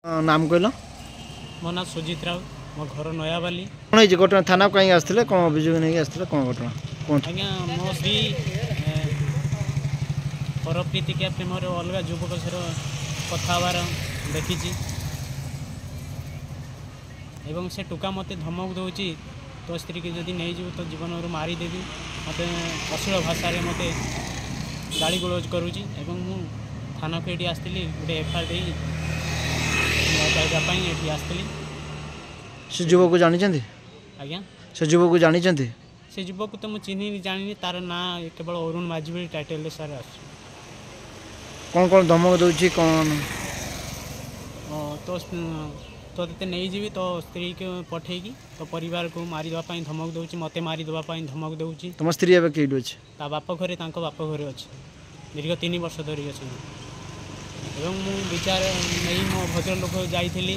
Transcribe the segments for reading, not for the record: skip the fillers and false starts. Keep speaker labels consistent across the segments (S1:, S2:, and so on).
S1: नाम कहल
S2: मो ना सुजित राउत मो घर नयाबाली
S1: कौन है घटना थाना कहीं आसते कौन अभियोग नहीं आसते कौन घटना कौन
S2: आज्ञा मो स्त्री परप्रीतिका प्रेम अलग युवक सर कथबार देखी एवं से टुका मत धमक दौर तो स्त्री की जदि नहीं जीव तो जीवन मारिदेवी मत अश्लील भाषा मत गाड़ी गुलज करुँची मु थाना को ये आसती गोटे एफआईआर ये आसती
S1: से युवक को जानी
S2: आज्ञा
S1: से युवक को जानी
S2: से युवक तो मुझे चिन्ह जानी तार ना केवल अरुण माझी टाइटल सार आस
S1: कौन कौन धमक दौर कौन
S2: तो तो नहीं जीवी तो स्त्री को पठेगी तो परिवार को मारिदेवाई धमक दौर मत मारिदेवाई धमक दौर
S1: तुम स्त्री एवं कई अच्छे
S2: बाप घरे बाप घरे अच्छे दीर्घ 3 वर्ष धरिक अच्छे मु विचार नहीं मो भद्र लोक जाइली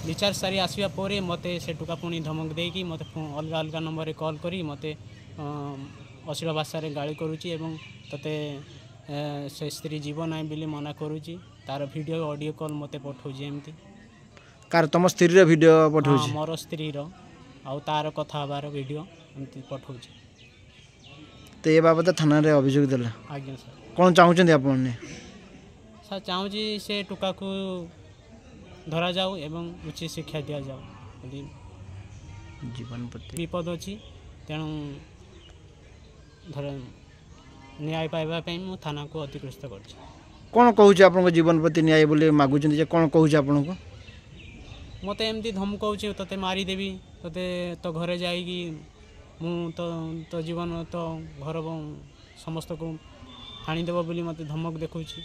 S2: विचार सारी आसवा पर मत से टुका पुणी धमक देकी मत अलग अलग नंबर कॉल करी मत अश्लील भाषा गाड़ी करुच्ची तोते से स्त्री जीव ना बोली मना करुच्ची तार वीडियो ऑडियो कॉल मत पठाऊँ एमती
S1: कार तुम स्त्री वीडियो पठाऊँ
S2: मोर स्त्री आउ तार कथा हबार वीडियो एमती पठाऊँ
S1: तो ये बाबद थाना रे अभियोग देला
S2: आज्ञा सर
S1: कौन चाहूँ आप
S2: सर चाहूँ से टुका को धरा जाऊ एवं उचित शिक्षा दि जाऊ यदि
S1: जीवन प्रति
S2: विपद अच्छी तेणु धर न्याय पाइबापी मु थाना को अतिक्रस्त कर
S1: कौन कहूँ आप जीवन प्रति न्याय बोली मागुच कौन कहूँ आपन को
S2: मत एमती धमकाऊँ तोते मारिदेवी तोते तो घरे जाइकी मु तो जीवन तो घर समस्त को हाणीदेव बोली मत धमक देखुची।